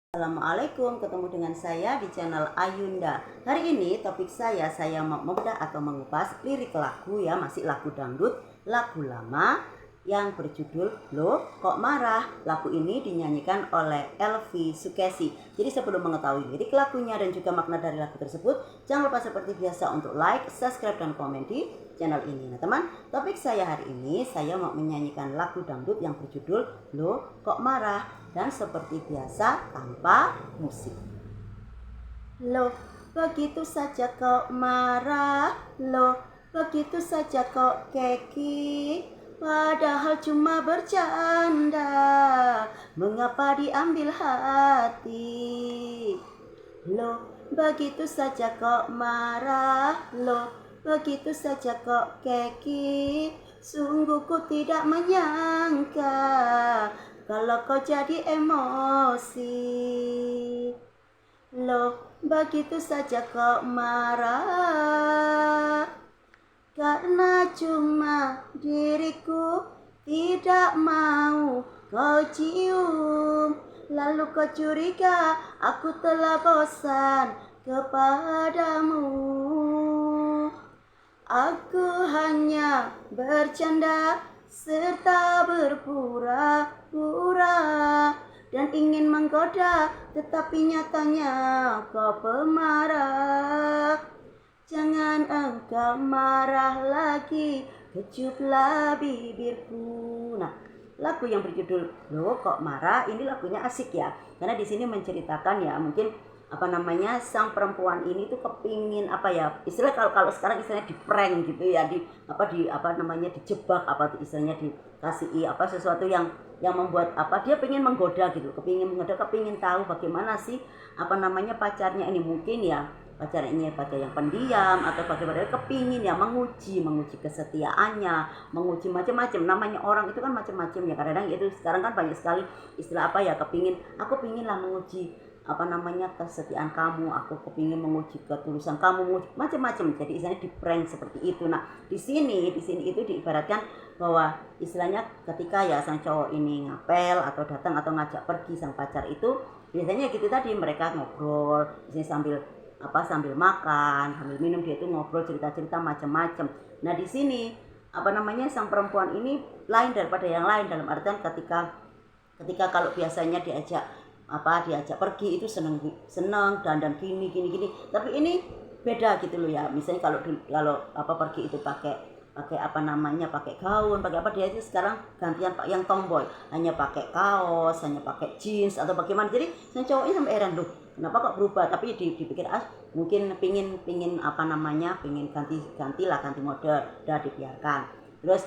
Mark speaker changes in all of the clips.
Speaker 1: Assalamualaikum, ketemu dengan saya di channel Ayunda. Hari ini topik saya mau membedah atau mengupas lirik lagu ya, masih lagu dangdut, lagu lama yang berjudul Loh Kok Marah. Lagu ini dinyanyikan oleh Elvi Sukesi. Jadi sebelum mengetahui lirik lagunya dan juga makna dari lagu tersebut, jangan lupa seperti biasa untuk like, subscribe, dan komen di channel ini. Nah teman, topik saya hari ini saya mau menyanyikan lagu dangdut yang berjudul Loh Kok Marah, dan seperti biasa tanpa musik. Loh, begitu saja kok marah, loh, begitu saja kok keki, padahal cuma bercanda, mengapa diambil hati? Loh, begitu saja kok marah, loh, begitu saja kok keki, sungguh ku tidak menyangka kalau kau jadi emosi. Loh, begitu saja kok marah, karena cuma diriku tidak mau kau cium. Lalu kau curiga aku telah bosan kepadamu. Aku hanya bercanda serta berpura-pura dan ingin menggoda, tetapi nyatanya kau pemarah. Jangan engkau marah lagi, kecuplah bibirku. Nah, lagu yang berjudul Loh Kok Marah ini lagunya asik ya, karena di sini menceritakan ya mungkin sang perempuan ini tuh kepingin istilah kalau sekarang istilahnya di prank gitu ya, dijebak istilahnya dikasih sesuatu yang membuat dia pengen menggoda gitu, kepingin tahu bagaimana sih pacarnya ini, mungkin ya pacarnya pacar yang pendiam atau bagaimana, kepingin ya menguji kesetiaannya, menguji macam-macam. Namanya orang itu kan macam-macam ya, kadang-kadang itu sekarang kan banyak sekali istilah aku pinginlah menguji kesetiaan kamu, aku kepingin menguji ketulusan kamu, macam-macam. Jadi istilahnya di prank seperti itu. Nah, di sini itu diibaratkan bahwa istilahnya ketika ya sang cowok ini ngapel atau datang atau ngajak pergi sang pacar itu, biasanya gitu tadi, mereka ngobrol biasanya sambil makan, sambil minum, dia itu ngobrol cerita-cerita macam-macam. Nah, di sini sang perempuan ini lain daripada yang lain, dalam artian ketika kalau biasanya diajak pergi itu seneng dan gini, tapi ini beda gitu loh ya. Misalnya kalau pergi itu pakai pakai gaun, dia itu sekarang gantian yang tomboy, hanya pakai kaos, hanya pakai jeans atau bagaimana. Jadi sang cowok ini sampai heran, loh kenapa kok berubah, tapi dipikir mungkin pingin pingin ganti mode, udah dibiarkan. Terus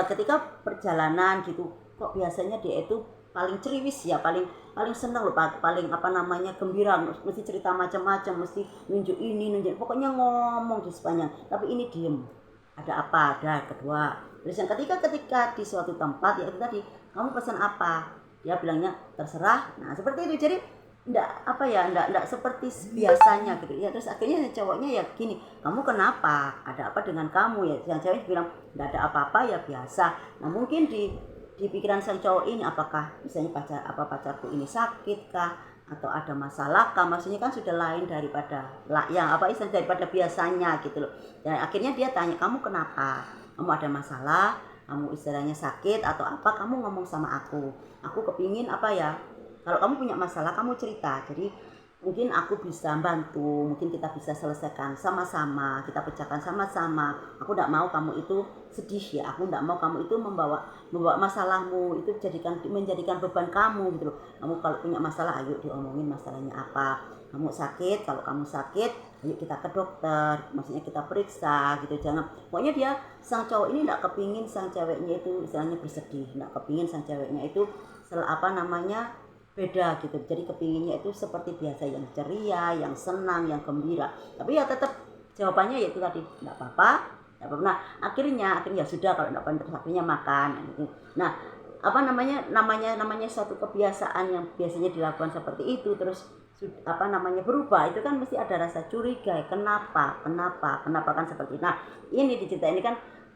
Speaker 1: ketika perjalanan gitu, kok biasanya dia itu paling ceriwis ya, paling senang loh, paling gembira, mesti cerita macam-macam, mesti nunjuk pokoknya ngomong di sepanjang, tapi ini diem. Ada apa? Ada kedua. Terus yang ketika di suatu tempat, ya itu tadi, kamu pesan apa? Dia bilangnya terserah. Nah, seperti itu. Jadi enggak seperti biasanya gitu ya. Terus akhirnya cowoknya ya gini, kamu kenapa? Ada apa dengan kamu ya? Yang cewek bilang enggak ada apa-apa ya, biasa. Nah, mungkin di pikiran sang cowok ini, apakah misalnya pacarku ini sakit kah, atau ada masalah kah? Maksudnya kan sudah lain daripada daripada biasanya gitu loh. Dan akhirnya dia tanya, kamu kenapa? Kamu ada masalah? Kamu istilahnya sakit atau apa? Kamu ngomong sama aku kepingin kalau kamu punya masalah kamu cerita, jadi mungkin aku bisa bantu, mungkin kita bisa selesaikan sama-sama, kita pecahkan sama-sama. Aku tidak mau kamu itu sedih ya, aku tidak mau kamu itu membawa masalahmu itu menjadikan beban kamu gitu loh. Kamu kalau punya masalah, ayo diomongin masalahnya apa. Kamu sakit, kalau kamu sakit, ayo kita ke dokter, maksudnya kita periksa gitu. Jangan, pokoknya sang cowok ini tidak kepingin sang ceweknya itu istilahnya bersedih, tidak kepingin sang ceweknya itu beda gitu. Jadi kepinginnya itu seperti biasa, yang ceria, yang senang, yang gembira. Tapi ya tetap jawabannya yaitu tadi, enggak apa-apa. Nah, akhirnya sudah, kalau enggak pantas akhirnya makan gitu. Nah, namanya suatu kebiasaan yang biasanya dilakukan seperti itu, terus berubah, itu kan mesti ada rasa curiga. Kenapa kan seperti itu. Nah, ini diceritain ini kan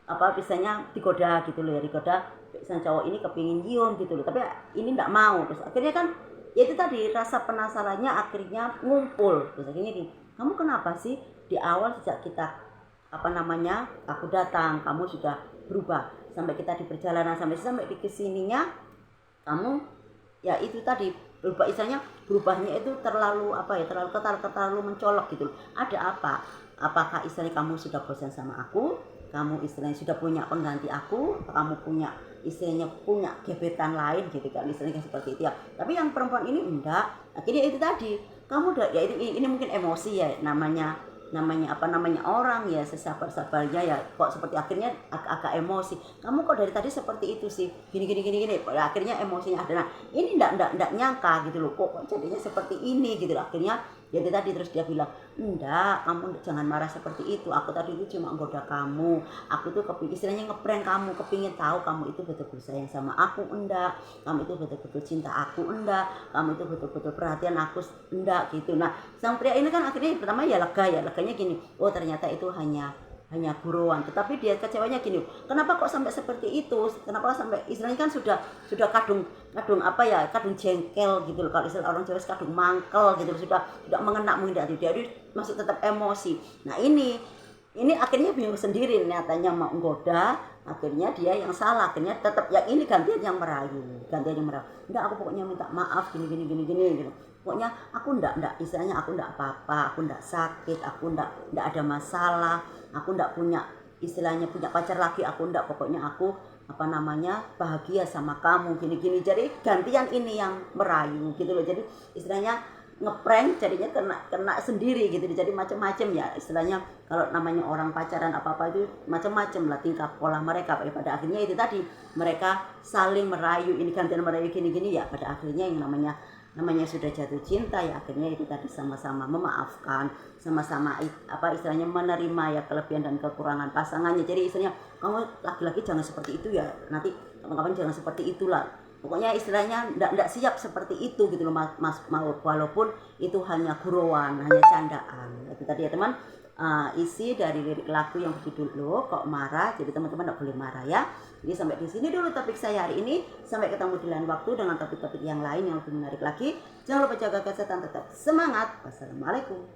Speaker 1: biasanya digoda gitu loh ya, digoda sang cowok ini kepingin nyium gitu loh, tapi ini enggak mau. Terus akhirnya kan ya itu tadi rasa penasarannya akhirnya ngumpul. Misalnya gini, kamu kenapa sih di awal sejak kita aku datang kamu sudah berubah, sampai kita di perjalanan sampai di kesininya kamu ya itu tadi berubah, istilahnya berubahnya itu terlalu terlalu mencolok gitu. Ada apa? Apakah istilahnya kamu sudah bosan sama aku, kamu istilahnya sudah punya pengganti aku, kamu punya istilahnya punya gebetan lain gitu kan, istilahnya seperti itu ya. Tapi yang perempuan ini enggak, akhirnya itu tadi kamu udah ya ini mungkin emosi ya, namanya orang ya, sesabar-sabarnya ya, kok seperti akhirnya agak emosi, kamu kok dari tadi seperti itu sih, gini, akhirnya emosinya ada. Nah ini enggak nyangka gitu loh, kok jadinya seperti ini gitu loh. Akhirnya jadi tadi terus dia bilang, enggak, kamu jangan marah seperti itu, aku tadi itu cuma goda kamu, aku tuh istilahnya ngeprank kamu, kepingin tahu kamu itu betul-betul sayang sama aku, enggak, kamu itu betul-betul cinta aku, enggak, kamu itu betul-betul perhatian aku, enggak gitu. Nah sang pria ini kan akhirnya pertama ya leganya gini, oh ternyata itu hanya guruan. Tetapi dia kecewanya gini, kenapa kok sampai seperti itu, kenapa sampai istilahnya kan sudah kadung jengkel gitu loh, kalau istilah orang Jawa kadung mangkel gitu, sudah mengenak menghindari, dia masih tetap emosi. Nah ini akhirnya bingung sendiri, nyatanya mau nggoda, akhirnya dia yang salah, akhirnya tetap yang ini gantian yang merayu, enggak, aku pokoknya minta maaf gini gitu. Pokoknya aku enggak istilahnya aku enggak apa-apa, aku enggak sakit, aku enggak ada masalah, aku enggak punya istilahnya punya pacar lagi, aku enggak, pokoknya aku bahagia sama kamu gini. Jadi gantian ini yang merayu gitu loh. Jadi istilahnya ngeprank jadinya kena sendiri gitu. Jadi macam-macam ya istilahnya, kalau namanya orang pacaran apa itu macam-macam lah tingkah pola mereka. Pada akhirnya itu tadi mereka saling merayu, ini gantian merayu gini ya. Pada akhirnya yang namanya sudah jatuh cinta ya, akhirnya itu tadi sama-sama memaafkan, sama-sama istilahnya menerima ya kelebihan dan kekurangan pasangannya. Jadi istilahnya kamu laki-laki jangan seperti itu ya, nanti kapan-kapan jangan seperti itulah. Pokoknya istilahnya enggak siap seperti itu gitu loh Mas, walaupun itu hanya guruan, hanya candaan. Itu tadi ya teman, isi dari lirik lagu yang berjudul Lo Kok Marah. Jadi teman-teman enggak boleh marah ya. Jadi sampai di sini dulu topik saya hari ini. Sampai ketemu di lain waktu dengan topik-topik yang lain yang lebih menarik lagi. Jangan lupa jaga kesehatan, tetap semangat. Wassalamualaikum.